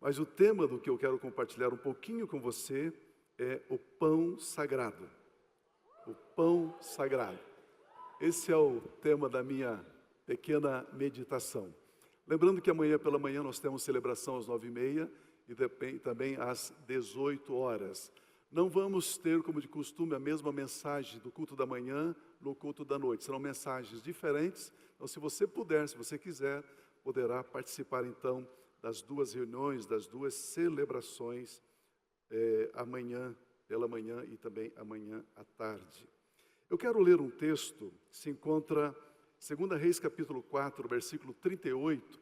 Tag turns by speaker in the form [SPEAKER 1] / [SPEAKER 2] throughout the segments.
[SPEAKER 1] Mas o tema do que eu quero compartilhar um pouquinho com você é o pão sagrado. O pão sagrado. Esse é o tema da minha pequena meditação. Lembrando que amanhã pela manhã nós temos celebração às 9h30 e também às 18 horas. Não vamos ter, como de costume, a mesma mensagem do culto da manhã no culto da noite. Serão mensagens diferentes. Então, se você puder, se você quiser, poderá participar então das duas reuniões, das duas celebrações, amanhã pela manhã e também amanhã à tarde. Eu quero ler um texto que se encontra em 2 Reis capítulo 4, versículo 38.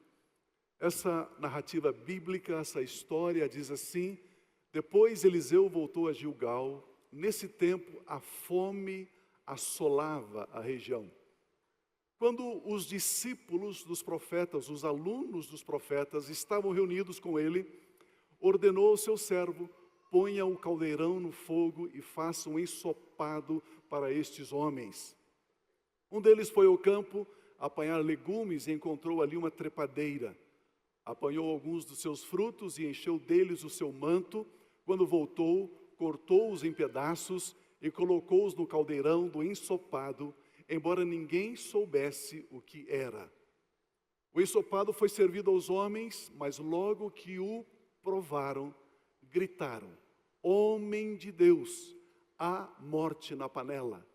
[SPEAKER 1] Essa narrativa bíblica, essa história diz assim: depois Eliseu voltou a Gilgal. Nesse tempo a fome assolava a região. Quando os discípulos dos profetas, os alunos dos profetas, estavam reunidos com ele, ordenou ao seu servo: ponha o caldeirão no fogo e faça um ensopado para estes homens. Um deles foi ao campo apanhar legumes e encontrou ali uma trepadeira. Apanhou alguns dos seus frutos e encheu deles o seu manto. Quando voltou, cortou-os em pedaços e colocou-os no caldeirão do ensopado, embora ninguém soubesse o que era. O ensopado foi servido aos homens, mas logo que o provaram, gritaram: homem de Deus, há morte na panela.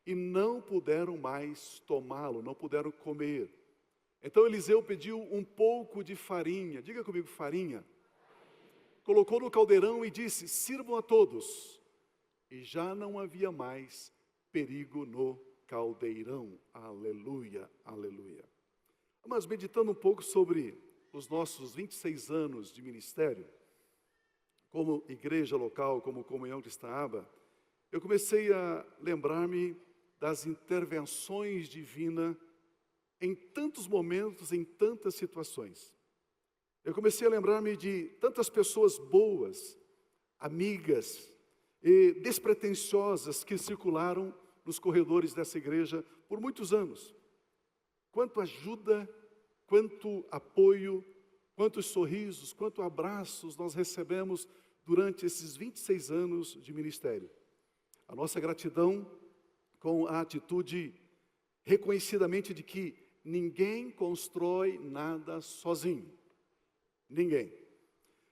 [SPEAKER 1] E não puderam mais tomá-lo, não puderam comer. Então Eliseu pediu um pouco de farinha, diga comigo, farinha. Colocou no caldeirão e disse: sirvam a todos. E já não havia mais perigo no caldeirão. Aleluia, aleluia. Mas meditando um pouco sobre os nossos 26 anos de ministério, como igreja local, como comunhão cristã, eu comecei a lembrar-me das intervenções divinas em tantos momentos, em tantas situações. Eu comecei a lembrar-me de tantas pessoas boas, amigas e despretensiosas que circularam nos corredores dessa igreja por muitos anos. Quanto ajuda, quanto apoio, quantos sorrisos, quanto abraços nós recebemos durante esses 26 anos de ministério. A nossa gratidão com a atitude reconhecidamente de que ninguém constrói nada sozinho. Ninguém.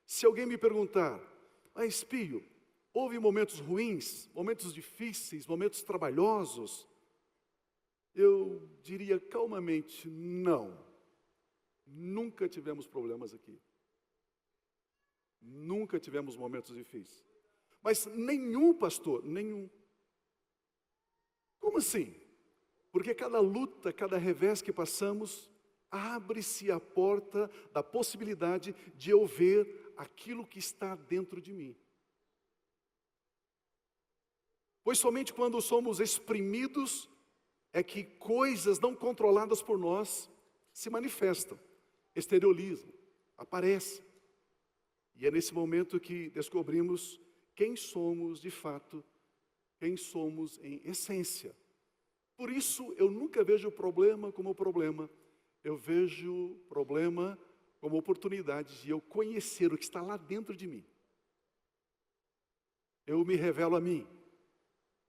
[SPEAKER 1] Se alguém me perguntar: mas Pio, houve momentos ruins, momentos difíceis, momentos trabalhosos? Eu diria calmamente: não. Nunca tivemos problemas aqui. Nunca tivemos momentos difíceis. Mas nenhum, pastor, nenhum. Como assim? Porque cada luta, cada revés que passamos, abre-se a porta da possibilidade de eu ver aquilo que está dentro de mim. Pois somente quando somos exprimidos é que coisas não controladas por nós se manifestam, exteriorizam, aparecem. E é nesse momento que descobrimos quem somos de fato, quem somos em essência. Por isso eu nunca vejo o problema como problema. Eu vejo problema como oportunidade de eu conhecer o que está lá dentro de mim. Eu me revelo a mim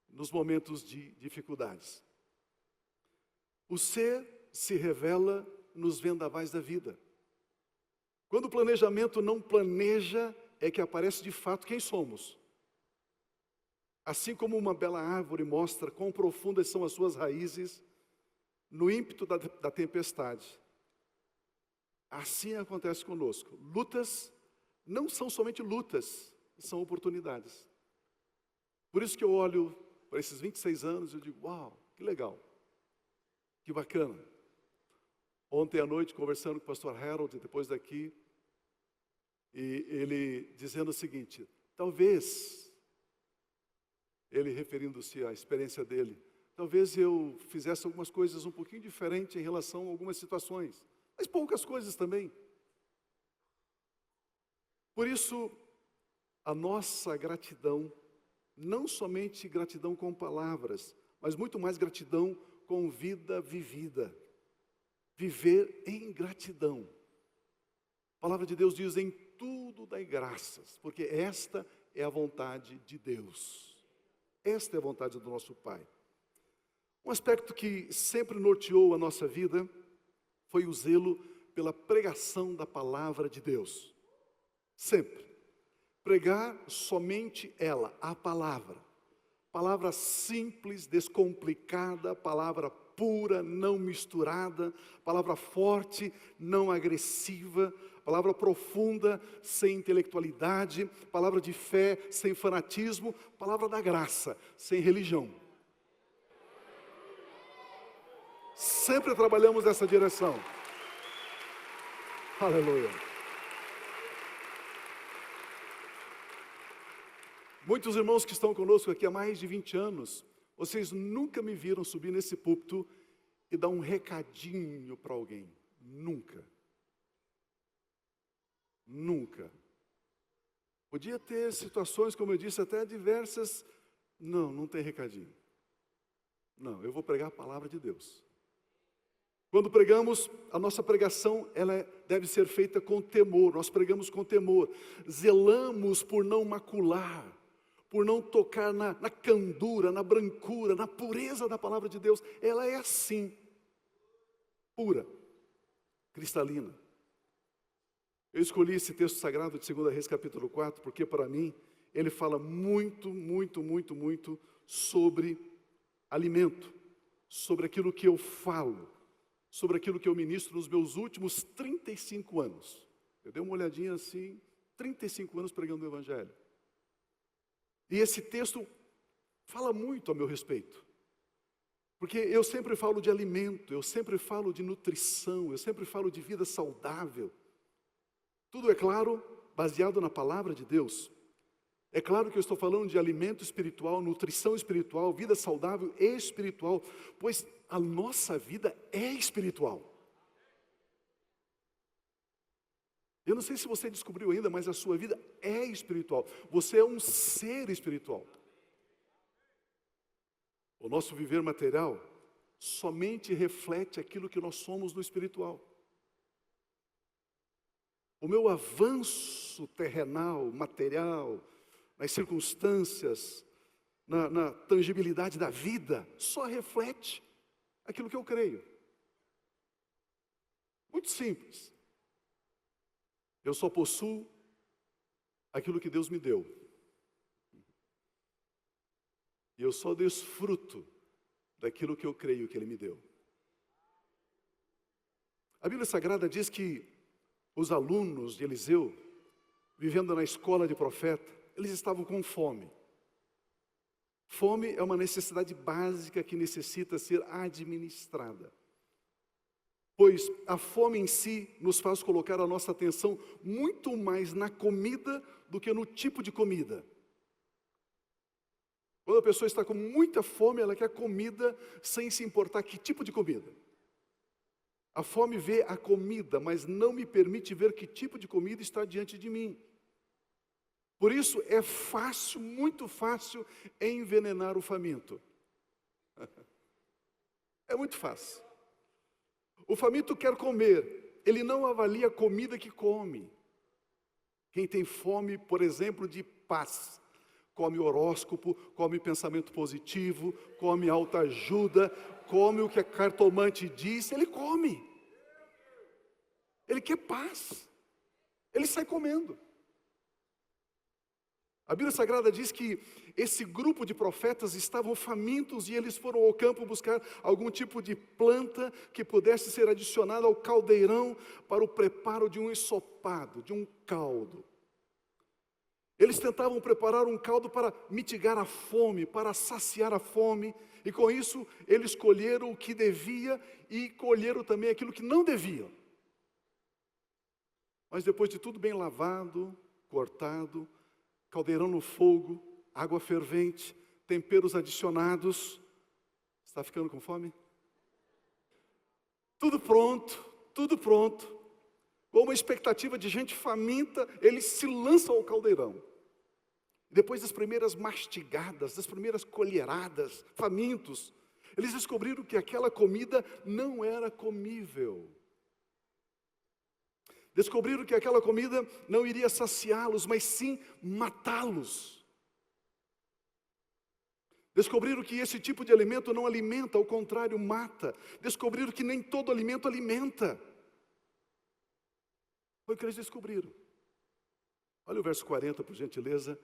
[SPEAKER 1] nos momentos de dificuldades. O ser se revela nos vendavais da vida. Quando o planejamento não planeja, é que aparece de fato quem somos. Assim como uma bela árvore mostra quão profundas são as suas raízes, no ímpeto da tempestade, assim acontece conosco. Lutas não são somente lutas, são oportunidades. Por isso que eu olho para esses 26 anos e eu digo: uau, que legal, que bacana. Ontem à noite, conversando com o pastor Harold, depois daqui, e ele dizendo o seguinte: talvez, ele referindo-se à experiência dele, talvez eu fizesse algumas coisas um pouquinho diferentes em relação a algumas situações, mas poucas coisas também. Por isso, a nossa gratidão, não somente gratidão com palavras, mas muito mais gratidão com vida vivida. Viver em gratidão. A palavra de Deus diz: em tudo tudo dai graças, porque esta é a vontade de Deus. Esta é a vontade do nosso Pai. Um aspecto que sempre norteou a nossa vida foi o zelo pela pregação da palavra de Deus. Sempre. Pregar somente ela, a palavra. Palavra simples, descomplicada, palavra pura, não misturada, palavra forte, não agressiva, palavra profunda, sem intelectualidade, palavra de fé, sem fanatismo, palavra da graça, sem religião. Sempre trabalhamos nessa direção. Aleluia. Muitos irmãos que estão conosco aqui há mais de 20 anos, vocês nunca me viram subir nesse púlpito e dar um recadinho para alguém. Nunca. Nunca. Podia ter situações, como eu disse, até diversas. Não, não tem recadinho. Não, eu vou pregar a palavra de Deus. Quando pregamos, a nossa pregação ela deve ser feita com temor. Nós pregamos com temor. Zelamos por não macular, por não tocar na candura, na brancura, na pureza da palavra de Deus. Ela é assim, pura, cristalina. Eu escolhi esse texto sagrado de 2 Reis capítulo 4, porque para mim, ele fala muito sobre alimento, sobre aquilo que eu falo, sobre aquilo que eu ministro nos meus últimos 35 anos. Eu dei uma olhadinha assim, 35 anos pregando o Evangelho. E esse texto fala muito a meu respeito. Porque eu sempre falo de alimento, eu sempre falo de nutrição, eu sempre falo de vida saudável. Tudo, é claro, baseado na palavra de Deus. É claro que eu estou falando de alimento espiritual, nutrição espiritual, vida saudável e espiritual, pois a nossa vida é espiritual. Eu não sei se você descobriu ainda, mas a sua vida é espiritual. Você é um ser espiritual. O nosso viver material somente reflete aquilo que nós somos no espiritual. O meu avanço terrenal, material, nas circunstâncias, na tangibilidade da vida, só reflete aquilo que eu creio. Muito simples. Eu só possuo aquilo que Deus me deu. E eu só desfruto daquilo que eu creio que Ele me deu. A Bíblia Sagrada diz que os alunos de Eliseu, vivendo na escola de profeta, eles estavam com fome. Fome é uma necessidade básica que necessita ser administrada. Pois a fome em si nos faz colocar a nossa atenção muito mais na comida do que no tipo de comida. Quando a pessoa está com muita fome, ela quer comida sem se importar que tipo de comida. A fome vê a comida, mas não me permite ver que tipo de comida está diante de mim. Por isso é fácil, muito fácil, envenenar o faminto. É muito fácil. O faminto quer comer, ele não avalia a comida que come. Quem tem fome, por exemplo, de paz, come horóscopo, come pensamento positivo, come autoajuda, come o que a cartomante diz, ele come. Ele quer paz. Ele sai comendo. A Bíblia Sagrada diz que esse grupo de profetas estavam famintos e eles foram ao campo buscar algum tipo de planta que pudesse ser adicionada ao caldeirão para o preparo de um ensopado, de um caldo. Eles tentavam preparar um caldo para mitigar a fome, para saciar a fome, e com isso eles colheram o que devia e colheram também aquilo que não deviam. Mas depois de tudo bem lavado, cortado, caldeirão no fogo, água fervente, temperos adicionados. Está ficando com fome? Tudo pronto. Com uma expectativa de gente faminta, eles se lançam ao caldeirão. Depois das primeiras mastigadas, das primeiras colheradas, famintos, eles descobriram que aquela comida não era comível. Descobriram que aquela comida não iria saciá-los, mas sim matá-los. Descobriram que esse tipo de alimento não alimenta, ao contrário, mata. Descobriram que nem todo alimento alimenta. Foi o que eles descobriram. Olha o verso 40, por gentileza.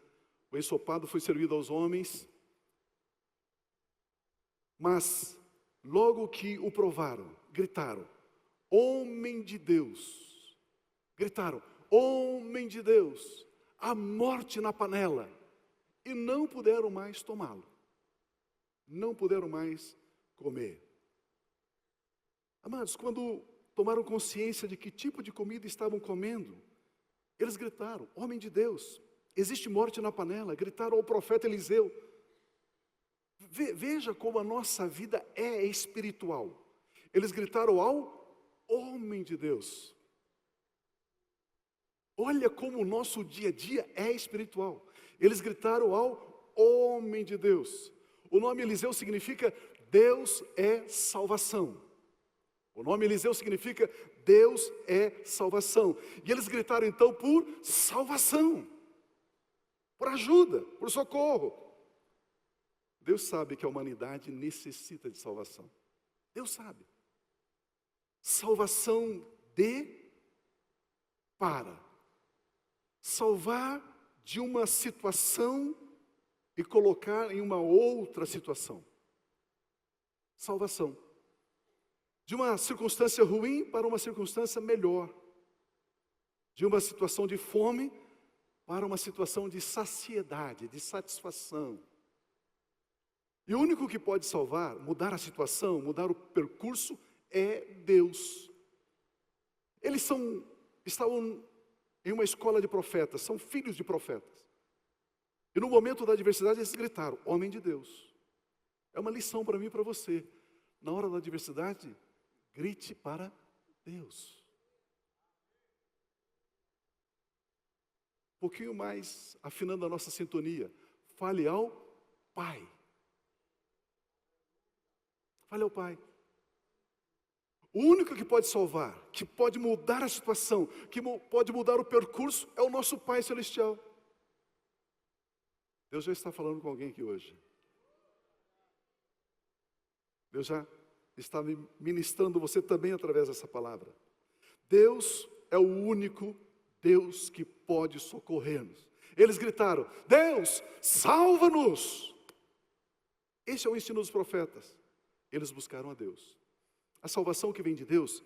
[SPEAKER 1] O ensopado foi servido aos homens, mas logo que o provaram, gritaram: homem de Deus. Gritaram: homem de Deus, a morte na panela. E não puderam mais tomá-lo. Não puderam mais comer. Amados, quando tomaram consciência de que tipo de comida estavam comendo, eles gritaram: homem de Deus, existe morte na panela. Gritaram ao profeta Eliseu. Veja como a nossa vida é espiritual. Eles gritaram ao homem de Deus. Olha como o nosso dia a dia é espiritual. Eles gritaram ao homem de Deus. O nome Eliseu significa Deus é salvação. O nome Eliseu significa Deus é salvação. E eles gritaram então por salvação, por ajuda, por socorro. Deus sabe que a humanidade necessita de salvação. Deus sabe. Salvação para salvar de uma situação e colocar em uma outra situação. Salvação. De uma circunstância ruim para uma circunstância melhor. De uma situação de fome para uma situação de saciedade, de satisfação. E o único que pode salvar, mudar a situação, mudar o percurso, é Deus. Eles estavam em uma escola de profetas, são filhos de profetas. E no momento da adversidade eles gritaram: homem de Deus. É uma lição para mim e para você. Na hora da adversidade, grite para Deus. Um pouquinho mais, afinando a nossa sintonia, fale ao Pai. Fale ao Pai. O único que pode salvar, que pode mudar a situação, que pode mudar o percurso, é o nosso Pai Celestial. Deus já está falando com alguém aqui hoje. Deus já está ministrando você também através dessa palavra. Deus é o único Deus que pode socorrer-nos. Eles gritaram: Deus, salva-nos! Esse é o ensino dos profetas. Eles buscaram a Deus. A salvação que vem de Deus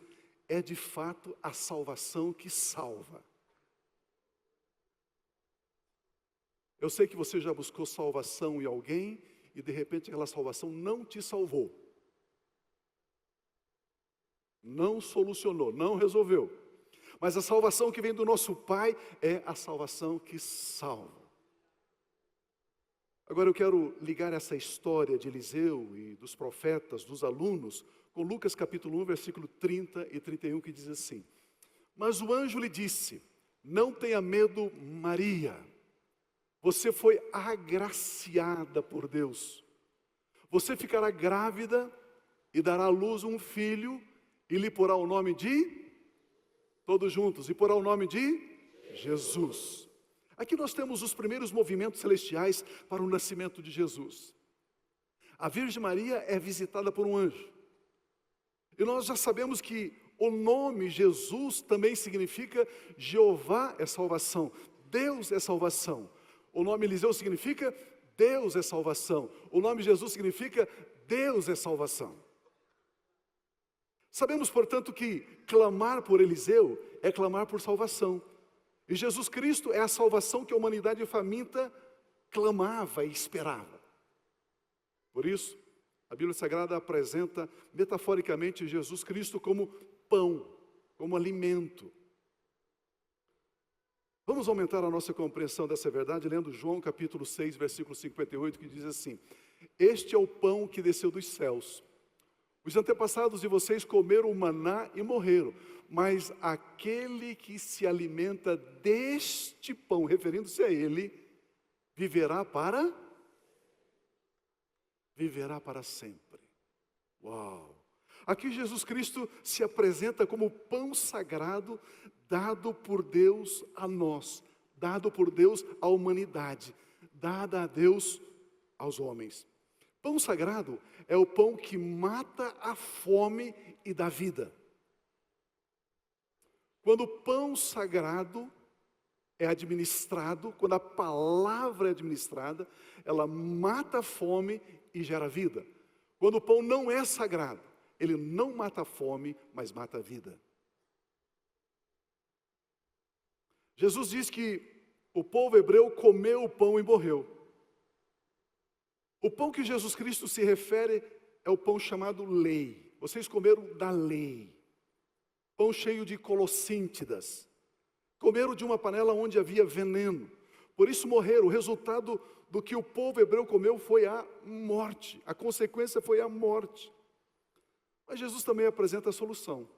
[SPEAKER 1] é de fato a salvação que salva. Eu sei que você já buscou salvação em alguém e de repente aquela salvação não te salvou. Não solucionou, não resolveu. Mas a salvação que vem do nosso Pai é a salvação que salva. Agora eu quero ligar essa história de Eliseu e dos profetas, dos alunos, com Lucas capítulo 1, versículo 30 e 31, que diz assim: mas o anjo lhe disse: não tenha medo, Maria. Você foi agraciada por Deus. Você ficará grávida e dará à luz um filho e lhe porá o nome de, todos juntos, e porá o nome de Jesus. Aqui nós temos os primeiros movimentos celestiais para o nascimento de Jesus. A Virgem Maria é visitada por um anjo. E nós já sabemos que o nome Jesus também significa Jeová é salvação, Deus é salvação. O nome Eliseu significa Deus é salvação. O nome Jesus significa Deus é salvação. Sabemos, portanto, que clamar por Eliseu é clamar por salvação. E Jesus Cristo é a salvação que a humanidade faminta clamava e esperava. Por isso, a Bíblia Sagrada apresenta metaforicamente Jesus Cristo como pão, como alimento. Vamos aumentar a nossa compreensão dessa verdade lendo João capítulo 6, versículo 58, que diz assim: este é o pão que desceu dos céus. Os antepassados de vocês comeram o maná e morreram, mas aquele que se alimenta deste pão, referindo-se a ele, viverá para sempre. Uau! Aqui Jesus Cristo se apresenta como o pão sagrado dado por Deus a nós, dado por Deus à humanidade, dado a Deus aos homens. Pão sagrado é o pão que mata a fome e dá vida. Quando o pão sagrado é administrado, quando a palavra é administrada, ela mata a fome e gera vida. Quando o pão não é sagrado, ele não mata a fome, mas mata a vida. Jesus diz que o povo hebreu comeu o pão e morreu. O pão que Jesus Cristo se refere é o pão chamado lei. Vocês comeram da lei. Pão cheio de colossíntidas. Comeram de uma panela onde havia veneno. Por isso morreram. O resultado do que o povo hebreu comeu foi a morte. A consequência foi a morte. Mas Jesus também apresenta a solução.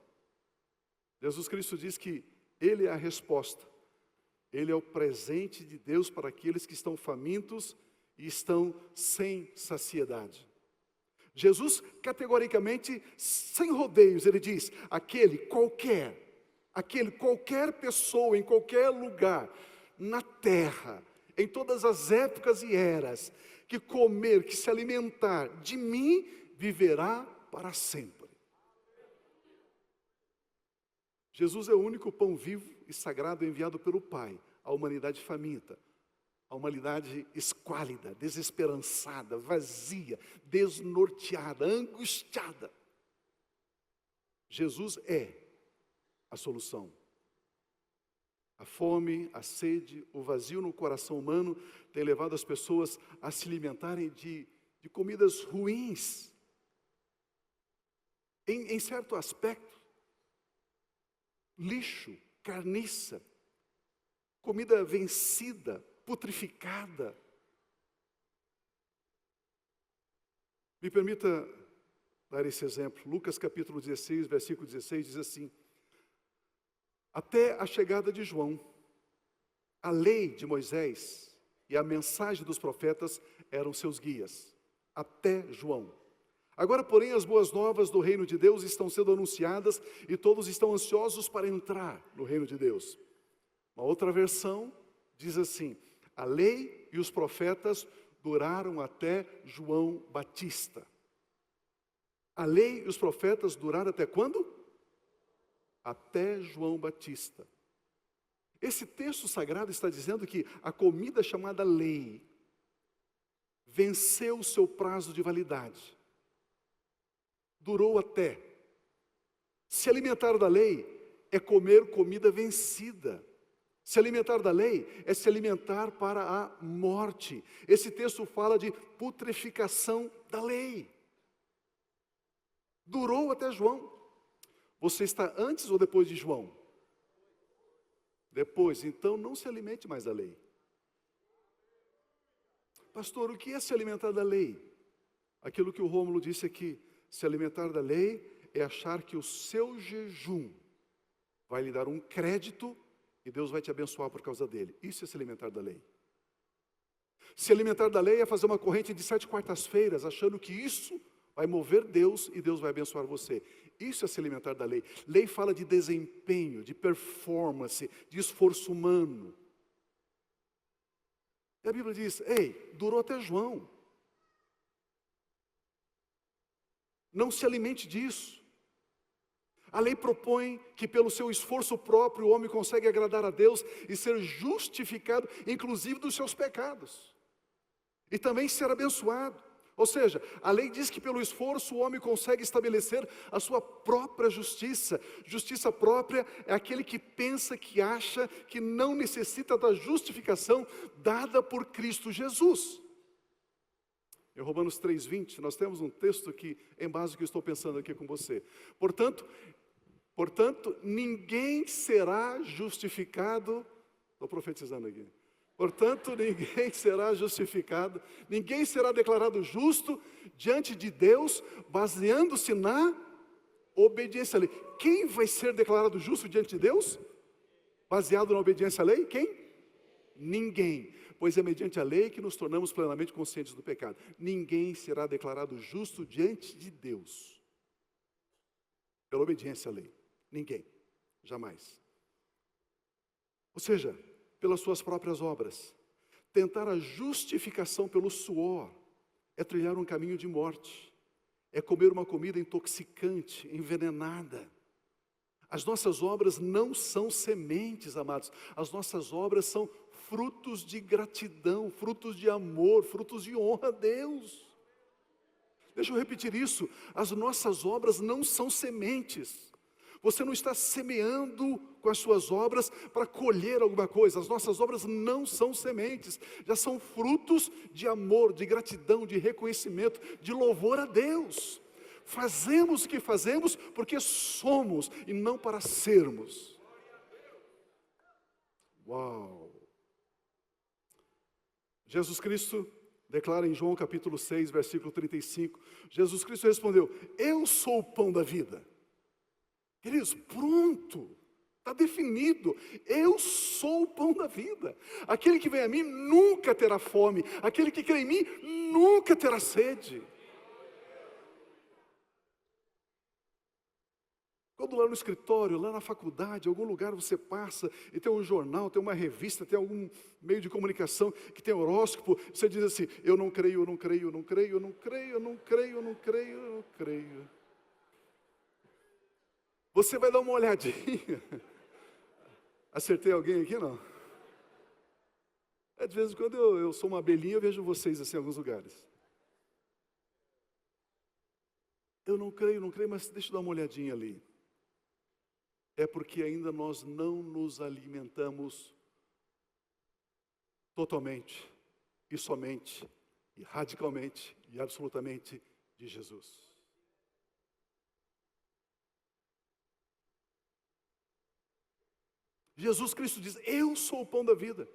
[SPEAKER 1] Jesus Cristo diz que Ele é a resposta. Ele é o presente de Deus para aqueles que estão famintos e estão sem saciedade. Jesus, categoricamente, sem rodeios, ele diz, qualquer pessoa, em qualquer lugar, na terra, em todas as épocas e eras, que comer, que se alimentar de mim, viverá para sempre. Jesus é o único pão vivo e sagrado enviado pelo Pai à humanidade faminta, à humanidade esquálida, desesperançada, vazia, desnorteada, angustiada. Jesus é a solução. A fome, a sede, o vazio no coração humano tem levado as pessoas a se alimentarem de comidas ruins. Em certo aspecto, lixo, carniça, comida vencida, putrificada. Me permita dar esse exemplo. Lucas capítulo 16, versículo 16 diz assim: até a chegada de João, a lei de Moisés e a mensagem dos profetas eram seus guias, até João. Agora, porém, as boas novas do reino de Deus estão sendo anunciadas e todos estão ansiosos para entrar no reino de Deus. Uma outra versão diz assim: a lei e os profetas duraram até João Batista. A lei e os profetas duraram até quando? Até João Batista. Esse texto sagrado está dizendo que a comida chamada lei venceu o seu prazo de validade. Durou até. Se alimentar da lei é comer comida vencida. Se alimentar da lei é se alimentar para a morte. Esse texto fala de putreficação da lei. Durou até João. Você está antes ou depois de João? Depois, então não se alimente mais da lei. Pastor, o que é se alimentar da lei? Aquilo que o Rômulo disse aqui, se alimentar da lei é achar que o seu jejum vai lhe dar um crédito e Deus vai te abençoar por causa dele. Isso é se alimentar da lei. Se alimentar da lei é fazer uma corrente de 7 quartas-feiras, achando que isso vai mover Deus e Deus vai abençoar você. Isso é se alimentar da lei. Lei fala de desempenho, de performance, de esforço humano. E a Bíblia diz, durou até João. Não se alimente disso. A lei propõe que pelo seu esforço próprio o homem consegue agradar a Deus e ser justificado, inclusive dos seus pecados. E também ser abençoado. Ou seja, a lei diz que pelo esforço o homem consegue estabelecer a sua própria justiça. Justiça própria é aquele que pensa, que acha, que não necessita da justificação dada por Cristo Jesus. Em Romanos 3:20, nós temos um texto que, em base ao que eu estou pensando aqui com você. Portanto, ninguém será justificado, estou profetizando aqui. Portanto, ninguém será justificado, ninguém será declarado justo diante de Deus, baseando-se na obediência à lei. Quem vai ser declarado justo diante de Deus? Baseado na obediência à lei? Quem? Ninguém. Pois é mediante a lei que nos tornamos plenamente conscientes do pecado. Ninguém será declarado justo diante de Deus. pela obediência à lei. Ninguém, jamais. Ou seja, pelas suas próprias obras. Tentar a justificação pelo suor é trilhar um caminho de morte. É comer uma comida intoxicante, envenenada. As nossas obras não são sementes, amados. As nossas obras são frutos de gratidão, frutos de amor, frutos de honra a Deus. Deixa eu repetir isso. As nossas obras não são sementes. Você não está semeando com as suas obras para colher alguma coisa. As nossas obras não são sementes. Já são frutos de amor, de gratidão, de reconhecimento, de louvor a Deus. Fazemos o que fazemos porque somos e não para sermos. Uau! Jesus Cristo declara em João capítulo 6, versículo 35, Jesus Cristo respondeu: eu sou o pão da vida. Queridos, pronto, está definido, eu sou o pão da vida. Aquele que vem a mim nunca terá fome, aquele que crê em mim nunca terá sede. Quando lá no escritório, lá na faculdade, em algum lugar você passa e tem um jornal, tem uma revista, tem algum meio de comunicação que tem horóscopo, você diz assim: eu não creio, eu não creio, eu não creio, eu não creio, eu não creio, eu não creio, eu não creio. Você vai dar uma olhadinha. Acertei alguém aqui, não? De vez em quando eu sou uma abelhinha, eu vejo vocês assim em alguns lugares. Eu não creio, mas deixa eu dar uma olhadinha ali. É porque ainda nós não nos alimentamos totalmente, e somente, e radicalmente, e absolutamente de Jesus. Jesus Cristo diz: eu sou o pão da vida.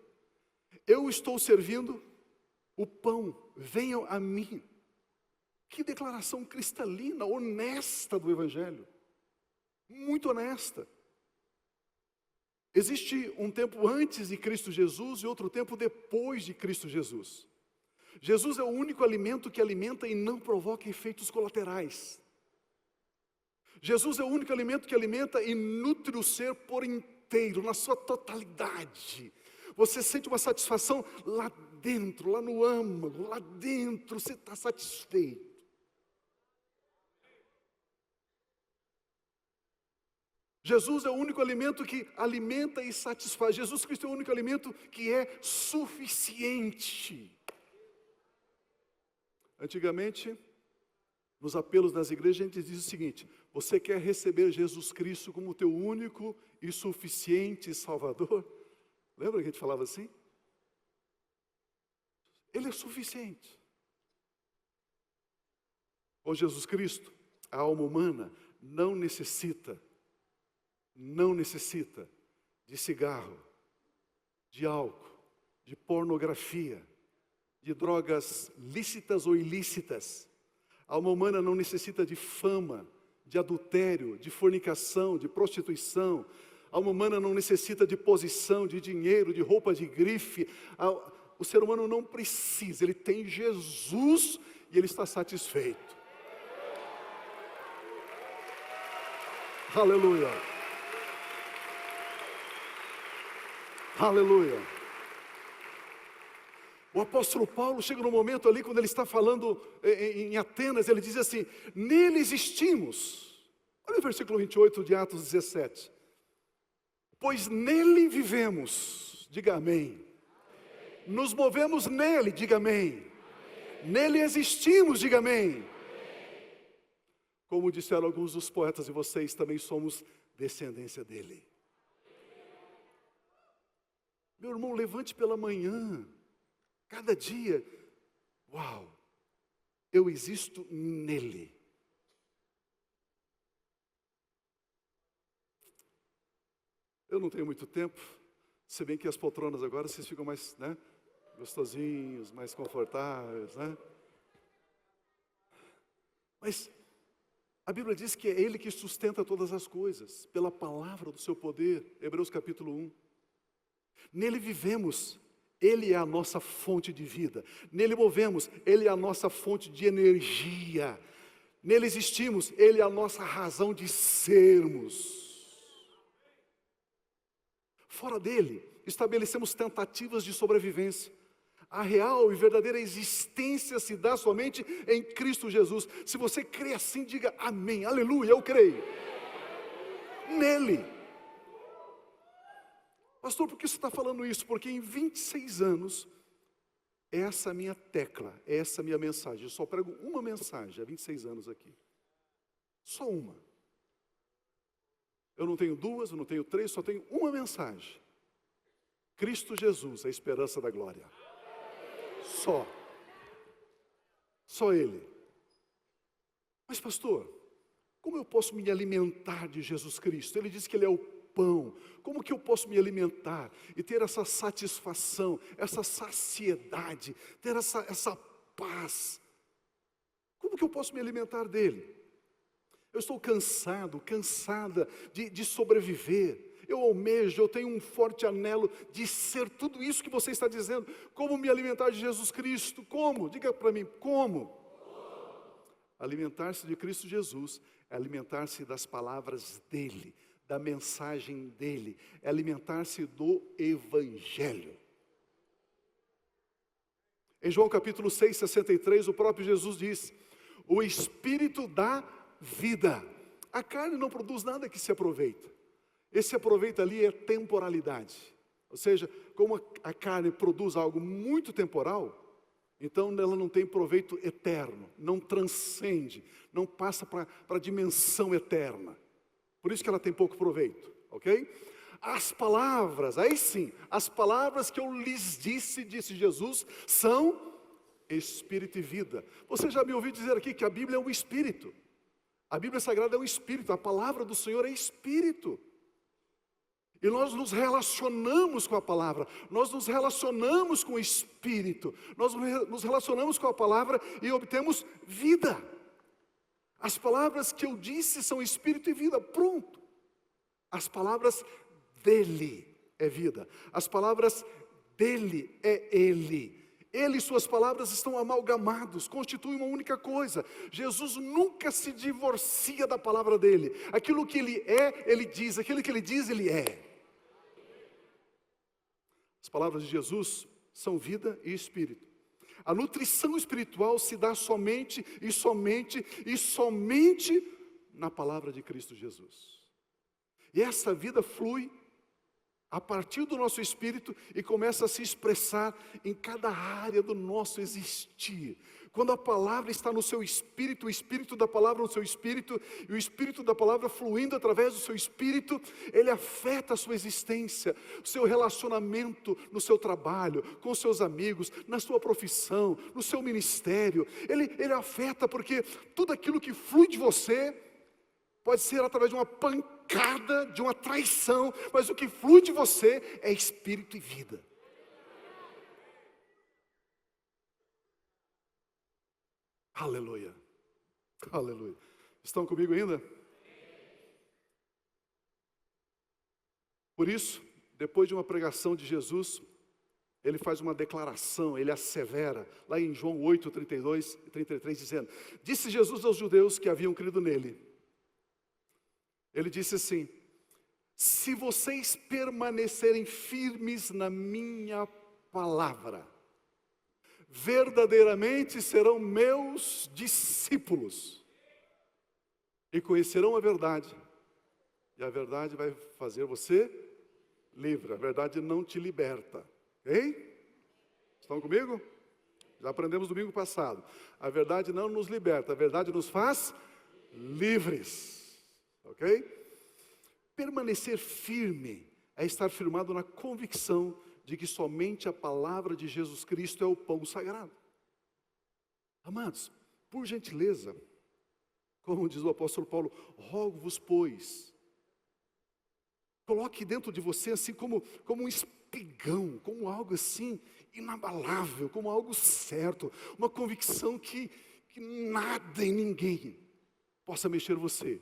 [SPEAKER 1] Eu estou servindo o pão, venham a mim. Que declaração cristalina, honesta do Evangelho. Muito honesta. Existe um tempo antes de Cristo Jesus e outro tempo depois de Cristo Jesus. Jesus é o único alimento que alimenta e não provoca efeitos colaterais. Jesus é o único alimento que alimenta e nutre o ser por inteiro, na sua totalidade. Você sente uma satisfação lá dentro, lá no âmago, lá dentro, você está satisfeito. Jesus é o único alimento que alimenta e satisfaz. Jesus Cristo é o único alimento que é suficiente. Antigamente, nos apelos das igrejas, a gente diz o seguinte: você quer receber Jesus Cristo como teu único e suficiente Salvador? Lembra que a gente falava assim? Ele é suficiente. Com Jesus Cristo, a alma humana não necessita de cigarro, de álcool, de pornografia, de drogas lícitas ou ilícitas. A alma humana não necessita de fama, de adultério, de fornicação, de prostituição. A alma humana não necessita de posição, de dinheiro, de roupa de grife. O ser humano não precisa, ele tem Jesus e ele está satisfeito. Aleluia. Aleluia. O apóstolo Paulo chega no momento ali, quando ele está falando em Atenas, ele diz assim: nele existimos. Olha o versículo 28 de Atos 17. Pois nele vivemos, diga amém. Nos movemos nele, diga amém. Nele existimos, diga amém. Como disseram alguns dos poetas, e vocês também somos descendência dele. Meu irmão, levante pela manhã, cada dia, uau, eu existo nele. Eu não tenho muito tempo, se bem que as poltronas agora vocês ficam mais, gostosinhos, mais confortáveis, Mas a Bíblia diz que é Ele que sustenta todas as coisas, pela palavra do seu poder, Hebreus capítulo 1. Nele vivemos, Ele é a nossa fonte de vida. Nele movemos, Ele é a nossa fonte de energia. Nele existimos, Ele é a nossa razão de sermos. Fora dele, estabelecemos tentativas de sobrevivência. A real e verdadeira existência se dá somente em Cristo Jesus. Se você crê assim, diga amém, aleluia, eu creio. Nele. Pastor, por que você está falando isso? Porque em 26 anos, essa é a minha tecla, essa é a minha mensagem. Eu só prego uma mensagem há 26 anos aqui. Só uma. Eu não tenho duas, eu não tenho três, só tenho uma mensagem. Cristo Jesus, a esperança da glória. Só. Só Ele. Mas pastor, como eu posso me alimentar de Jesus Cristo? Ele diz que Ele é o pão. Como que eu posso me alimentar e ter essa satisfação, essa saciedade, ter essa paz? Como que eu posso me alimentar dele? Eu estou cansada de sobreviver. Eu almejo, eu tenho um forte anelo de ser tudo isso que você está dizendo. Como me alimentar de Jesus Cristo? Como? Diga para mim, como? Alimentar-se de Cristo Jesus é alimentar-se das palavras dEle, da mensagem dEle, é alimentar-se do Evangelho. Em João capítulo 6, 63, o próprio Jesus diz: o Espírito dá vida. A carne não produz nada que se aproveita. Esse aproveita ali é temporalidade. Ou seja, como a carne produz algo muito temporal, então ela não tem proveito eterno, não transcende, não passa para a dimensão eterna. Por isso que ela tem pouco proveito, ok? As palavras, aí sim, as palavras que eu lhes disse, disse Jesus, são espírito e vida. Você já me ouviu dizer aqui que a Bíblia é um espírito. A Bíblia Sagrada é um espírito, a palavra do Senhor é espírito. E nós nos relacionamos com a palavra, nós nos relacionamos com o Espírito, nós nos relacionamos com a palavra e obtemos vida. As palavras que eu disse são Espírito e vida, pronto. As palavras dEle é vida, as palavras dEle é Ele. Ele e suas palavras estão amalgamados, constituem uma única coisa. Jesus nunca se divorcia da palavra dEle. Aquilo que Ele é, Ele diz, aquilo que Ele diz, Ele é. As palavras de Jesus são vida e espírito. A nutrição espiritual se dá somente na palavra de Cristo Jesus. E essa vida flui a partir do nosso espírito e começa a se expressar em cada área do nosso existir. Quando a palavra está no seu espírito, o espírito da palavra no seu espírito, e o espírito da palavra fluindo através do seu espírito, ele afeta a sua existência, o seu relacionamento no seu trabalho, com seus amigos, na sua profissão, no seu ministério. Ele afeta porque tudo aquilo que flui de você pode ser através de uma pancada, de uma traição, mas o que flui de você é espírito e vida. Aleluia, aleluia. Estão comigo ainda? Por isso, depois de uma pregação de Jesus, ele faz uma declaração, ele assevera, lá em João 8, 32 e 33, dizendo: disse Jesus aos judeus que haviam crido nele, ele disse assim: se vocês permanecerem firmes na minha palavra, verdadeiramente serão meus discípulos, e conhecerão a verdade, e a verdade vai fazer você livre. A verdade não te liberta, ok? Estão comigo? Já aprendemos domingo passado. A verdade não nos liberta, a verdade nos faz livres, ok? Permanecer firme é estar firmado na convicção de que somente a palavra de Jesus Cristo é o pão sagrado. Amados, por gentileza, como diz o apóstolo Paulo, rogo-vos, pois, coloque dentro de você assim como um espigão, como algo assim inabalável, como algo certo, uma convicção que nada e ninguém possa mexer você.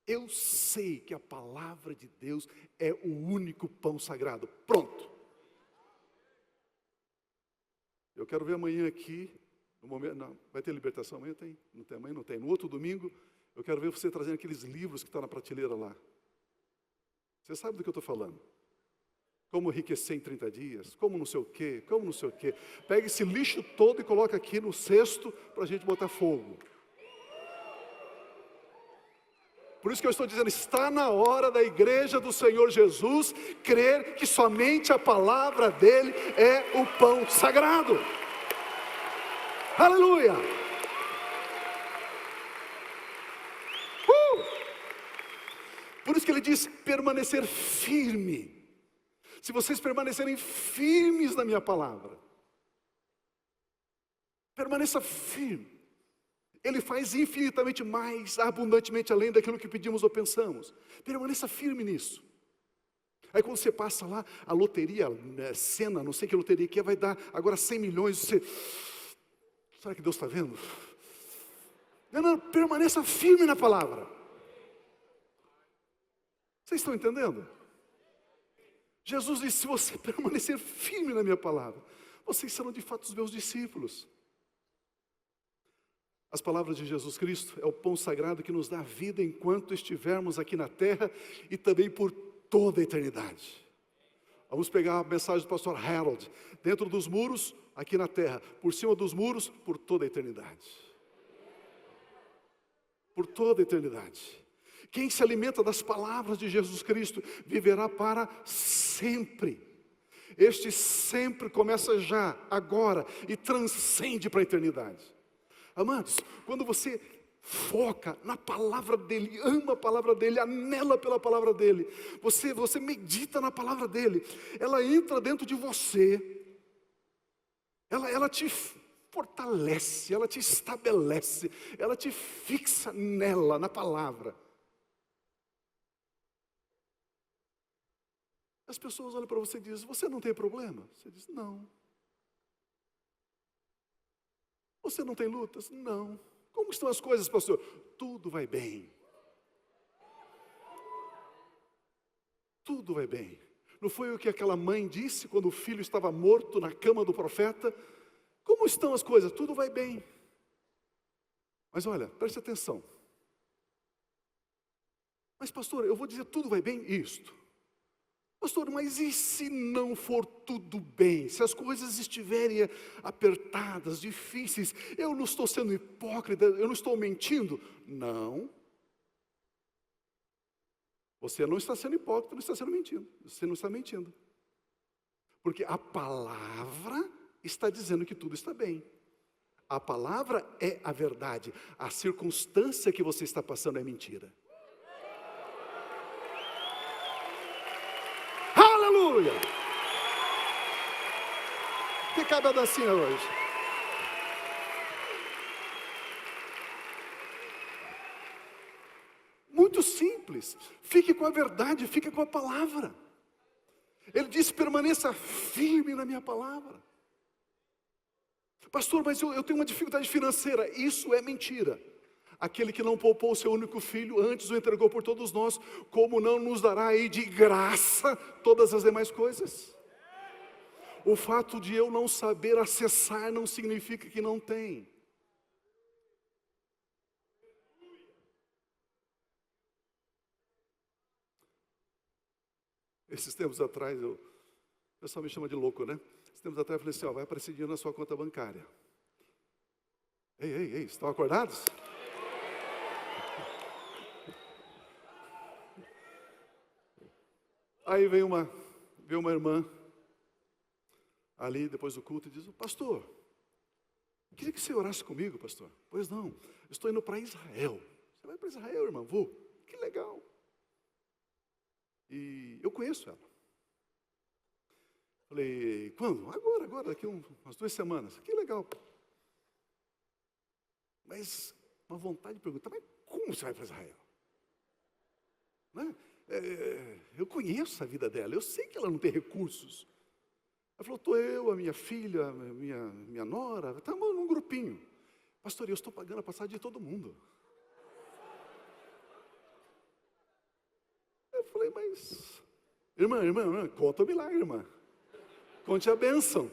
[SPEAKER 1] Eu sei que a palavra de Deus é o único pão sagrado. Pronto. Eu quero ver amanhã aqui No momento, não, vai ter libertação amanhã? Tem. Não tem amanhã? Não tem. No outro domingo, eu quero ver você trazendo aqueles livros que estão na prateleira lá. Você sabe do que eu estou falando. Como enriquecer em 30 dias, como não sei o quê, como não sei o quê. Pega esse lixo todo e coloca aqui no cesto para a gente botar fogo. Por isso que eu estou dizendo, está na hora da igreja do Senhor Jesus crer que somente a palavra dele é o pão sagrado. Aleluia! Por isso que ele diz, permanecer firme. Se vocês permanecerem firmes na minha palavra, permaneça firme. Ele faz infinitamente mais, abundantemente além daquilo que pedimos ou pensamos. Permaneça firme nisso. Aí quando você passa lá, a loteria, Sena, não sei que loteria que é, vai dar agora 100 milhões, você... Será que Deus está vendo? Não, permaneça firme na palavra. Vocês estão entendendo? Jesus disse, se você permanecer firme na minha palavra, vocês serão de fato os meus discípulos. As palavras de Jesus Cristo é o pão sagrado que nos dá vida enquanto estivermos aqui na terra e também por toda a eternidade. Vamos pegar a mensagem do pastor Harold. Dentro dos muros, aqui na terra. Por cima dos muros, por toda a eternidade. Por toda a eternidade. Quem se alimenta das palavras de Jesus Cristo viverá para sempre. Este sempre começa já, agora, e transcende para a eternidade. Amados, quando você foca na palavra dele, ama a palavra dele, anela pela palavra dele, você medita na palavra dele, ela entra dentro de você, ela te fortalece, ela te estabelece, ela te fixa nela, na palavra. As pessoas olham para você e dizem, você não tem problema? Você diz, não. Você não tem lutas? Não. Como estão as coisas, pastor? Tudo vai bem. Tudo vai bem. Não foi o que aquela mãe disse quando o filho estava morto na cama do profeta? Como estão as coisas? Tudo vai bem. Mas olha, preste atenção. Mas pastor, eu vou dizer tudo vai bem? Isto. Pastor, mas e se não for tudo bem? Se as coisas estiverem apertadas, difíceis, eu não estou sendo hipócrita, eu não estou mentindo? Não. Você não está sendo hipócrita, não está sendo mentindo. Você não está mentindo. Porque a palavra está dizendo que tudo está bem. A palavra é a verdade. A circunstância que você está passando é mentira. Aleluia! Que cabe a dancinha hoje? Muito simples. Fique com a verdade, fique com a palavra. Ele disse, permaneça firme na minha palavra. Pastor, mas eu tenho uma dificuldade financeira. Isso é mentira. Aquele que não poupou o seu único filho, antes o entregou por todos nós, como não nos dará aí de graça todas as demais coisas? O fato de eu não saber acessar não significa que não tem. Esses tempos atrás, o pessoal me chama de louco, né? Esses tempos atrás eu falei assim, ó, vai aparecer dinheiro na sua conta bancária. Ei, estão acordados? Aí veio uma irmã ali depois do culto e diz, pastor, queria que você orasse comigo, pastor. Pois não, eu estou indo para Israel. Você vai para Israel, irmã? Vou. Que legal. E eu conheço ela. Falei, quando? Agora, daqui umas 2 semanas. Que legal. Mas uma vontade de perguntar, mas como você vai para Israel? Né? Eu conheço a vida dela, eu sei que ela não tem recursos. Ela falou, estou eu, a minha filha, minha nora, estamos num grupinho. Pastor, eu estou pagando a passagem de todo mundo. Eu falei, mas... Irmã, conta o milagre, irmã. Conte a bênção.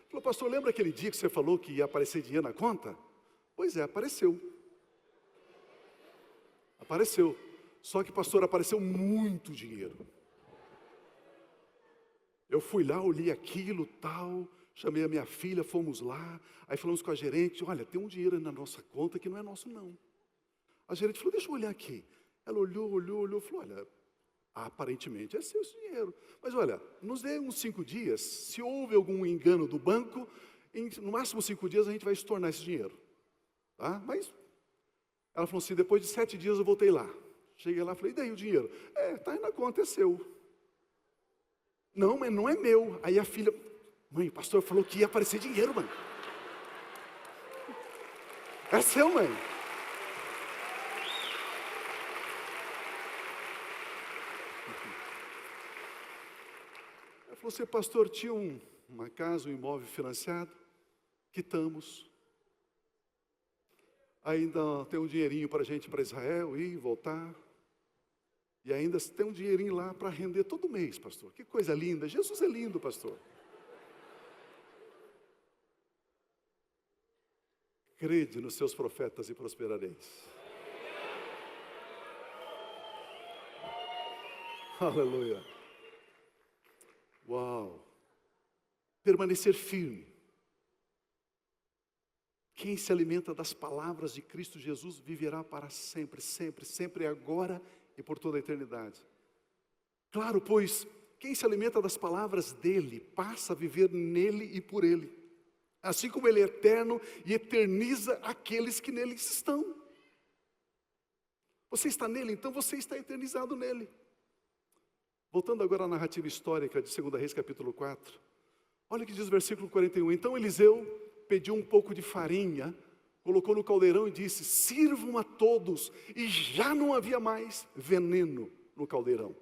[SPEAKER 1] Falou, pastor, lembra aquele dia que você falou que ia aparecer dinheiro na conta? Pois é, apareceu. Apareceu. Só que, pastor, apareceu muito dinheiro. Eu fui lá, olhei aquilo, tal, chamei a minha filha, fomos lá, aí falamos com a gerente, olha, tem um dinheiro na nossa conta que não é nosso não. A gerente falou, deixa eu olhar aqui. Ela olhou, falou, olha, aparentemente é seu esse dinheiro. Mas olha, nos dê uns 5 dias, se houve algum engano do banco, no máximo 5 dias a gente vai estornar esse dinheiro. Tá? Mas, ela falou assim, depois de 7 dias eu voltei lá. Cheguei lá e falei, e daí o dinheiro? Está aí na conta, é seu. Não, mas não é meu. Aí a filha, mãe, o pastor falou que ia aparecer dinheiro, mãe. É seu, mãe. Ela falou assim, pastor, tinha uma casa, um imóvel financiado, quitamos. Ainda tem um dinheirinho para a gente ir para Israel, ir e voltar. E ainda tem um dinheirinho lá para render todo mês, pastor. Que coisa linda. Jesus é lindo, pastor. Crede nos seus profetas e prosperareis. Aleluia. Uau. Permanecer firme. Quem se alimenta das palavras de Cristo Jesus viverá para sempre, sempre, sempre, agora e por toda a eternidade. Claro, pois, quem se alimenta das palavras dele, passa a viver nele e por ele. Assim como ele é eterno e eterniza aqueles que nele estão. Você está nele, então você está eternizado nele. Voltando agora à narrativa histórica de 2 Reis capítulo 4. Olha o que diz o versículo 41. Então Eliseu pediu um pouco de farinha, colocou no caldeirão e disse, sirvam a todos. E já não havia mais veneno no caldeirão.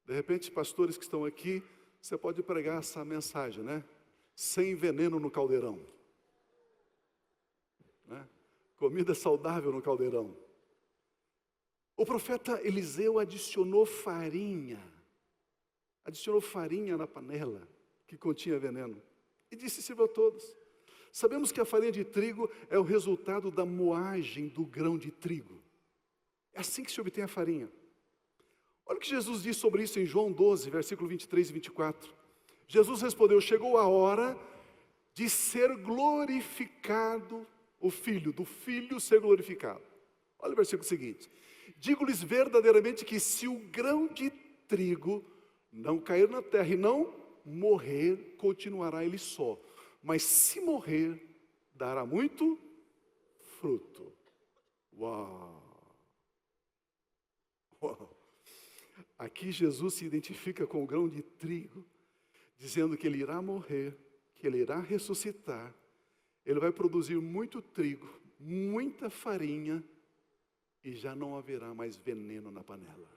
[SPEAKER 1] De repente, pastores que estão aqui, você pode pregar essa mensagem, né? Sem veneno no caldeirão. Né? Comida saudável no caldeirão. O profeta Eliseu adicionou farinha na panela que continha veneno. E disse, sirva a todos. Sabemos que a farinha de trigo é o resultado da moagem do grão de trigo. É assim que se obtém a farinha. Olha o que Jesus diz sobre isso em João 12, versículo 23 e 24. Jesus respondeu, chegou a hora de ser glorificado o Filho, do Filho ser glorificado. Olha o versículo seguinte. Digo-lhes verdadeiramente que se o grão de trigo não cair na terra e não morrer, continuará ele só. Mas se morrer, dará muito fruto. Uau! Uau! Aqui Jesus se identifica com o grão de trigo, dizendo que ele irá morrer, que ele irá ressuscitar, ele vai produzir muito trigo, muita farinha, e já não haverá mais veneno na panela.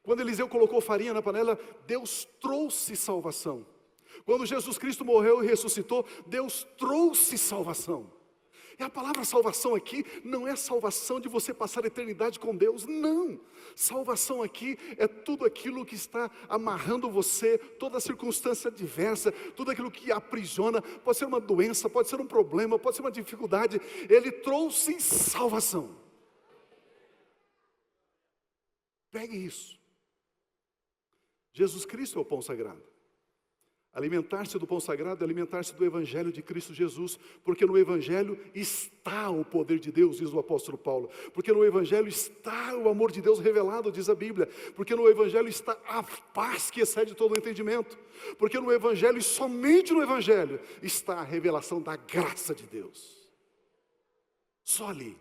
[SPEAKER 1] Quando Eliseu colocou farinha na panela, Deus trouxe salvação. Quando Jesus Cristo morreu e ressuscitou, Deus trouxe salvação. E a palavra salvação aqui não é salvação de você passar a eternidade com Deus, não. Salvação aqui é tudo aquilo que está amarrando você, toda circunstância adversa, tudo aquilo que aprisiona, pode ser uma doença, pode ser um problema, pode ser uma dificuldade. Ele trouxe salvação. Pegue isso. Jesus Cristo é o pão sagrado. Alimentar-se do pão sagrado é alimentar-se do Evangelho de Cristo Jesus, porque no Evangelho está o poder de Deus, diz o apóstolo Paulo, porque no Evangelho está o amor de Deus revelado, diz a Bíblia, porque no Evangelho está a paz que excede todo o entendimento, porque no Evangelho e somente no Evangelho está a revelação da graça de Deus. Só ali.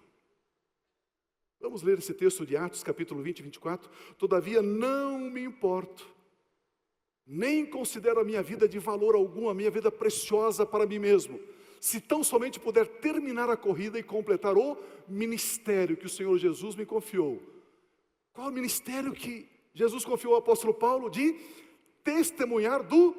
[SPEAKER 1] Vamos ler esse texto de Atos, capítulo 20 e 24. Todavia não me importo, nem considero a minha vida de valor algum, a minha vida preciosa para mim mesmo, se tão somente puder terminar a corrida e completar o ministério que o Senhor Jesus me confiou. Qual é o ministério que Jesus confiou ao apóstolo Paulo? De testemunhar do...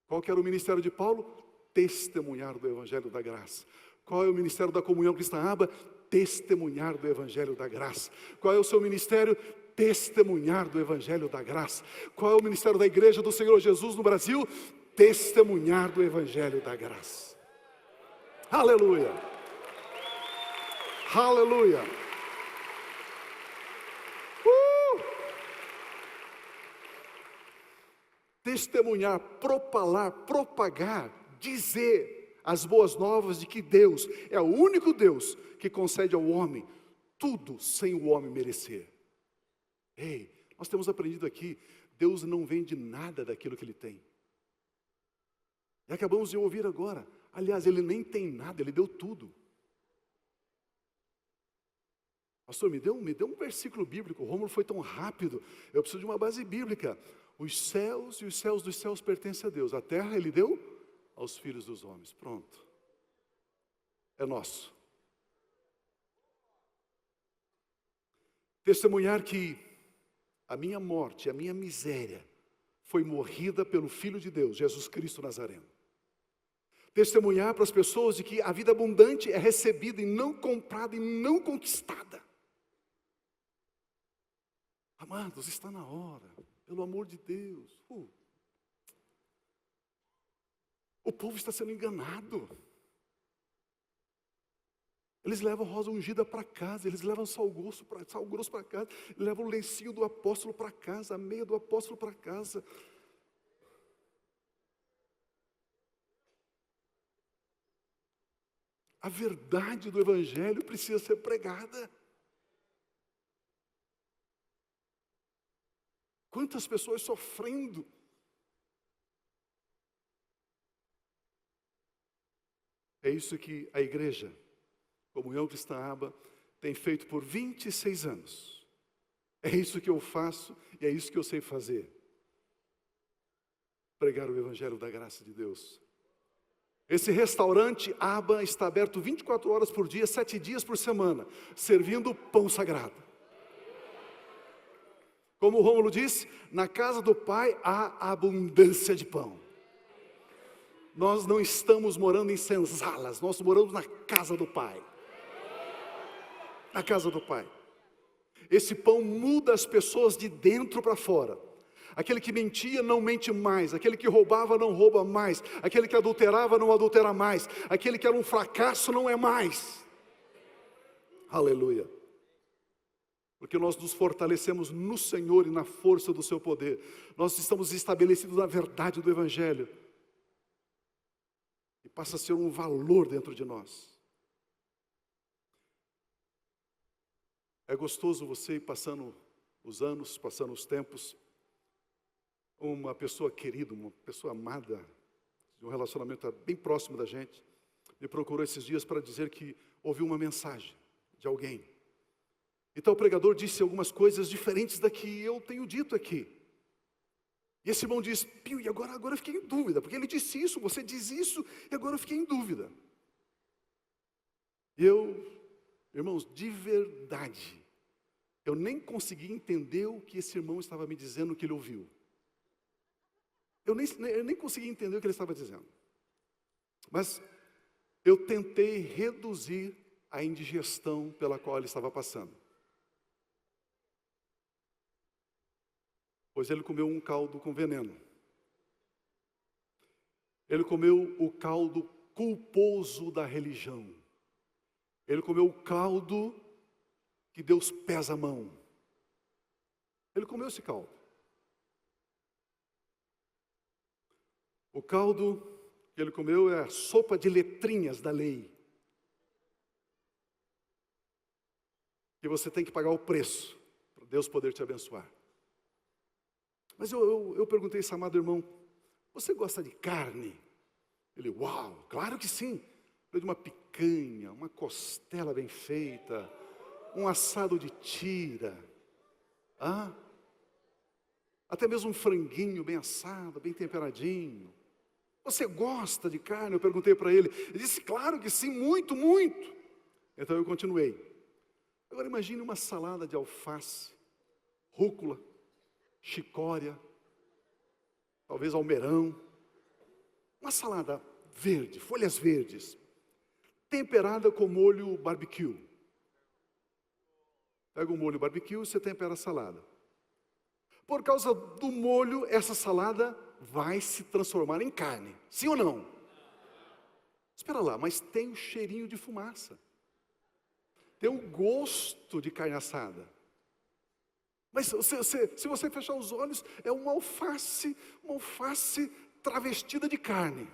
[SPEAKER 1] Qual que era o ministério de Paulo? Testemunhar do Evangelho da Graça. Qual é o ministério da comunhão cristã Aba? Testemunhar do Evangelho da Graça. Qual é o seu ministério? Testemunhar do Evangelho da Graça. Qual é o ministério da Igreja do Senhor Jesus no Brasil? Testemunhar do Evangelho da Graça. Aleluia! Aleluia! Testemunhar, propagar, dizer as boas novas de que Deus é o único Deus que concede ao homem tudo sem o homem merecer. Ei, nós temos aprendido aqui, Deus não vende nada daquilo que Ele tem. E acabamos de ouvir agora, aliás, Ele nem tem nada, Ele deu tudo. Pastor, me deu um versículo bíblico, o Rômulo foi tão rápido, eu preciso de uma base bíblica. Os céus e os céus dos céus pertencem a Deus, a terra Ele deu aos filhos dos homens, pronto. É nosso. Testemunhar que a minha morte, a minha miséria, foi morrida pelo Filho de Deus, Jesus Cristo Nazareno. Testemunhar para as pessoas de que a vida abundante é recebida e não comprada e não conquistada. Amados, está na hora, pelo amor de Deus. O povo está sendo enganado. Eles levam rosa ungida para casa, eles levam sal grosso para casa, levam o lencinho do apóstolo para casa, a meia do apóstolo para casa. A verdade do Evangelho precisa ser pregada. Quantas pessoas sofrendo. É isso que a igreja, Comunhão Cristã Aba, tem feito por 26 anos. É isso que eu faço e é isso que eu sei fazer. Pregar o Evangelho da graça de Deus. Esse restaurante Aba está aberto 24 horas por dia, 7 dias por semana, servindo pão sagrado. Como o Rômulo disse, na casa do Pai há abundância de pão. Nós não estamos morando em senzalas, nós moramos na casa do Pai. Na casa do Pai. Esse pão muda as pessoas de dentro para fora. Aquele que mentia não mente mais, aquele que roubava não rouba mais, aquele que adulterava não adultera mais, aquele que era um fracasso não é mais. Aleluia. Porque nós nos fortalecemos no Senhor e na força do seu poder. Nós estamos estabelecidos na verdade do Evangelho. E passa a ser um valor dentro de nós. É gostoso você ir passando os anos, passando os tempos. Uma pessoa querida, uma pessoa amada, de um relacionamento bem próximo da gente, me procurou esses dias para dizer que ouviu uma mensagem de alguém. Então o pregador disse algumas coisas diferentes da que eu tenho dito aqui. E esse irmão diz, Pio, e agora eu fiquei em dúvida, porque ele disse isso, você diz isso, e agora eu fiquei em dúvida. Irmãos, de verdade, eu nem consegui entender o que esse irmão estava me dizendo que ele ouviu. Eu nem consegui entender o que ele estava dizendo. Mas eu tentei reduzir a indigestão pela qual ele estava passando. Pois ele comeu um caldo com veneno. Ele comeu o caldo culposo da religião. Ele comeu o caldo que Deus pesa a mão. Ele comeu esse caldo. O caldo que ele comeu é a sopa de letrinhas da lei. E você tem que pagar o preço para Deus poder te abençoar. Mas eu perguntei a esse amado irmão, você gosta de carne? Ele, uau, claro que sim. De uma picanha, uma costela bem feita, um assado de tira, até mesmo um franguinho bem assado, bem temperadinho. Você gosta de carne? Eu perguntei para ele. Ele disse, claro que sim, muito, muito. Então eu continuei. Agora imagine uma salada de alface, rúcula, chicória, talvez almeirão. Uma salada verde, folhas verdes, temperada com molho barbecue. Pega um molho barbecue e você tempera a salada. Por causa do molho, essa salada vai se transformar em carne. Sim ou não? Espera lá, mas tem o cheirinho de fumaça. Tem o gosto de carne assada. Mas se você fechar os olhos, é uma alface travestida de carne.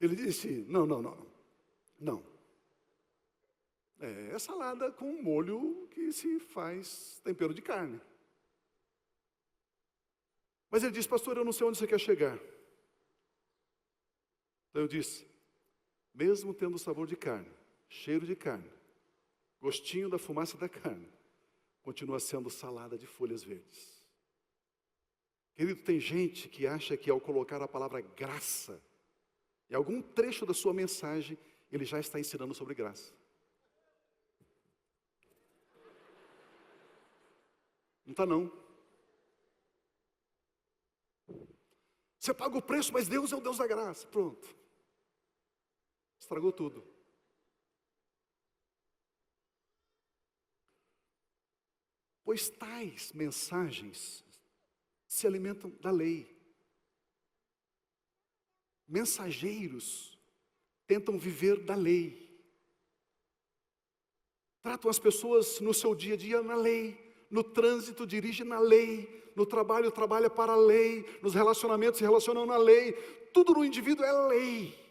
[SPEAKER 1] Ele disse, não. É salada com um molho que se faz tempero de carne. Mas ele disse, pastor, eu não sei onde você quer chegar. Então eu disse, mesmo tendo sabor de carne, cheiro de carne, gostinho da fumaça da carne, continua sendo salada de folhas verdes. Querido, tem gente que acha que ao colocar a palavra graça em algum trecho da sua mensagem, ele já está ensinando sobre graça. Não está não. Você paga o preço, mas Deus é o Deus da graça. Pronto. Estragou tudo. Pois tais mensagens se alimentam da lei. Mensageiros tentam viver da lei. Tratam as pessoas no seu dia a dia na lei. No trânsito dirige na lei. No trabalho trabalha para a lei. Nos relacionamentos se relacionam na lei. Tudo no indivíduo é lei.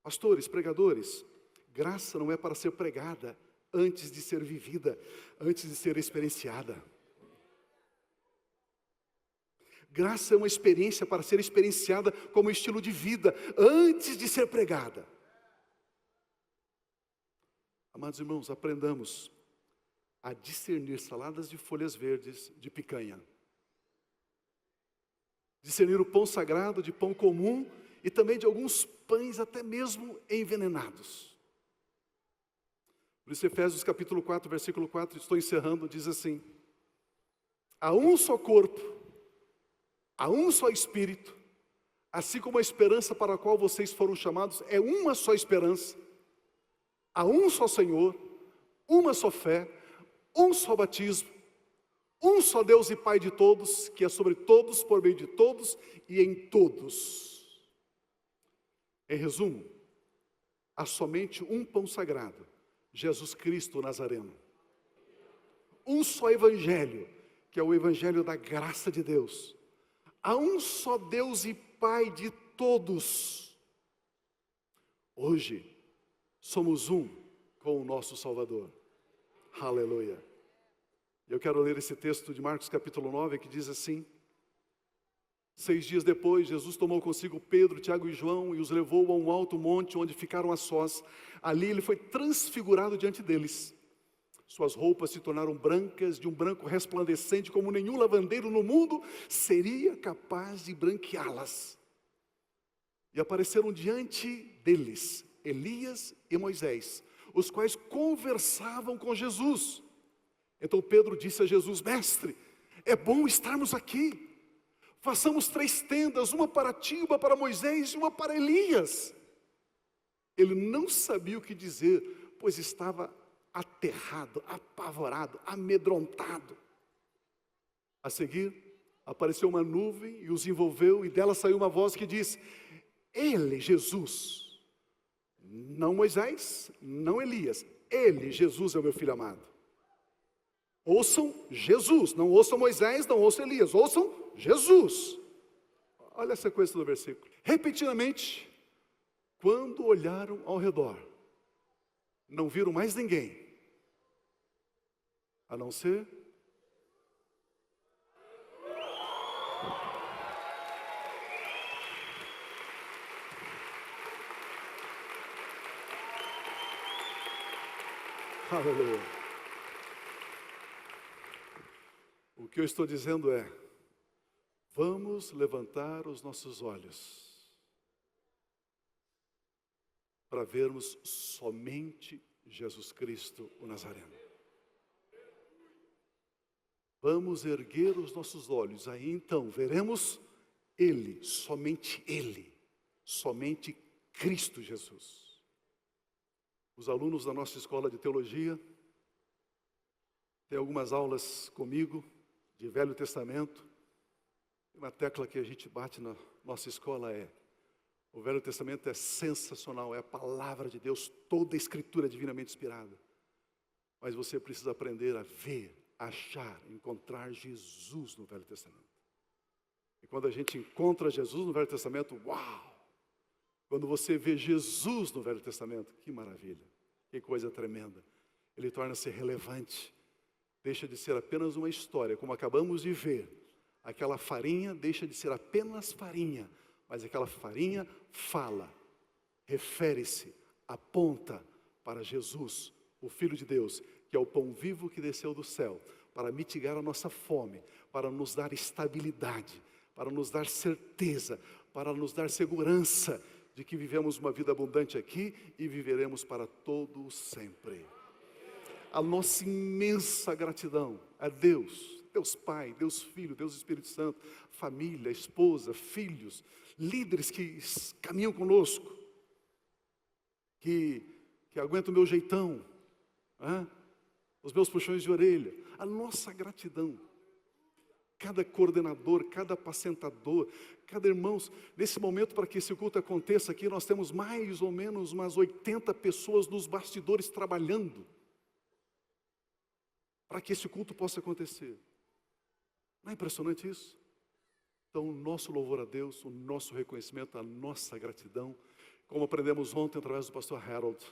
[SPEAKER 1] Pastores, pregadores, graça não é para ser pregada antes de ser vivida, antes de ser experienciada. Graça é uma experiência para ser experienciada como estilo de vida, antes de ser pregada. Amados irmãos, aprendamos a discernir saladas de folhas verdes de picanha. Discernir o pão sagrado de pão comum e também de alguns pães até mesmo envenenados. Por isso Efésios capítulo 4, versículo 4, estou encerrando, diz assim: há um só corpo, há um só Espírito, assim como a esperança para a qual vocês foram chamados é uma só esperança. Há um só Senhor, uma só fé, um só batismo, um só Deus e Pai de todos, que é sobre todos, por meio de todos e em todos. Em resumo, há somente um pão sagrado, Jesus Cristo Nazareno. Um só Evangelho, que é o Evangelho da graça de Deus. Há um só Deus e Pai de todos. Hoje, somos um com o nosso Salvador. Aleluia. Eu quero ler esse texto de Marcos capítulo 9, que diz assim: 6 dias depois, Jesus tomou consigo Pedro, Tiago e João e os levou a um alto monte onde ficaram a sós. Ali ele foi transfigurado diante deles. Suas roupas se tornaram brancas, de um branco resplandecente, como nenhum lavandeiro no mundo seria capaz de branqueá-las. E apareceram diante deles Elias e Moisés, os quais conversavam com Jesus. Então Pedro disse a Jesus: mestre, é bom estarmos aqui. Façamos 3 tendas, uma para ti, uma para Moisés e uma para Elias. Ele não sabia o que dizer, pois estava aterrado, apavorado, amedrontado. A seguir, apareceu uma nuvem e os envolveu, e dela saiu uma voz que disse: ele, Jesus, não Moisés, não Elias, ele, Jesus, é o meu filho amado. Ouçam Jesus, não ouçam Moisés, não ouçam Elias, ouçam Jesus. Olha a sequência do versículo. Repetidamente, quando olharam ao redor, não viram mais ninguém, a não ser aleluia. O que eu estou dizendo é: vamos levantar os nossos olhos para vermos somente Jesus Cristo, o Nazareno. Vamos erguer os nossos olhos, aí então veremos Ele, somente Cristo Jesus. Os alunos da nossa escola de teologia têm algumas aulas comigo de Velho Testamento. Uma tecla que a gente bate na nossa escola é: o Velho Testamento é sensacional, é a palavra de Deus, toda a Escritura é divinamente inspirada. Mas você precisa aprender a ver, achar, encontrar Jesus no Velho Testamento. E quando a gente encontra Jesus no Velho Testamento, uau! Quando você vê Jesus no Velho Testamento, que maravilha, que coisa tremenda. Ele torna-se relevante, deixa de ser apenas uma história, como acabamos de ver. Aquela farinha deixa de ser apenas farinha, mas aquela farinha fala, refere-se, aponta para Jesus, o Filho de Deus, que é o pão vivo que desceu do céu, para mitigar a nossa fome, para nos dar estabilidade, para nos dar certeza, para nos dar segurança de que vivemos uma vida abundante aqui e viveremos para todo sempre. A nossa imensa gratidão a Deus, Deus Pai, Deus Filho, Deus Espírito Santo, família, esposa, filhos, líderes que caminham conosco, que aguentam o meu jeitão, os meus puxões de orelha. A nossa gratidão. Cada coordenador, cada apacentador, cada irmão. Nesse momento, para que esse culto aconteça aqui, nós temos mais ou menos umas 80 pessoas nos bastidores trabalhando para que esse culto possa acontecer. Não é impressionante isso? Então, o nosso louvor a Deus, o nosso reconhecimento, a nossa gratidão, como aprendemos ontem através do pastor Harold,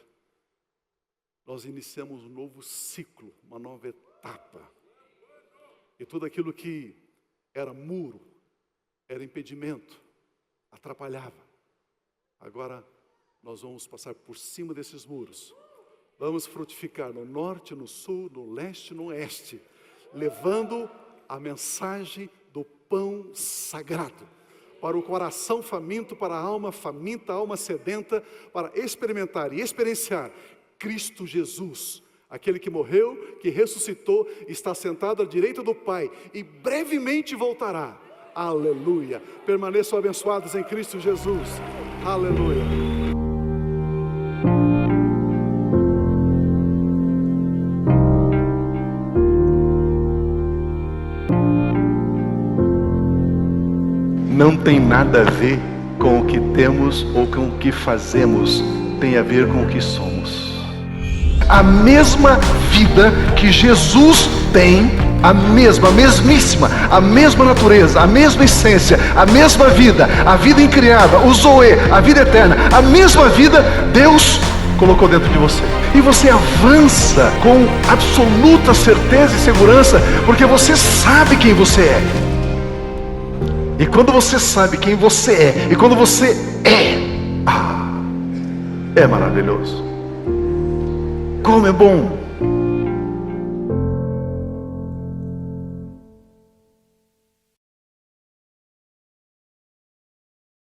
[SPEAKER 1] nós iniciamos um novo ciclo, uma nova etapa. E tudo aquilo que era muro, era impedimento, atrapalhava. Agora nós vamos passar por cima desses muros. Vamos frutificar no norte, no sul, no leste, no oeste, levando a mensagem do pão sagrado para o coração faminto, para a alma faminta, a alma sedenta, para experimentar e experienciar Cristo Jesus, aquele que morreu, que ressuscitou, está sentado à direita do Pai e brevemente voltará. Aleluia! Permaneçam abençoados em Cristo Jesus. Aleluia!
[SPEAKER 2] Não tem nada a ver com o que temos ou com o que fazemos, tem a ver com o que somos. A mesma vida que Jesus tem, a mesmíssima, a mesma natureza, a mesma essência, a mesma vida, a vida incriada, o Zoe, a vida eterna, a mesma vida, Deus colocou dentro de você. E você avança com absoluta certeza e segurança, porque você sabe quem você é. E quando você sabe quem você é, e quando você é maravilhoso. Como é bom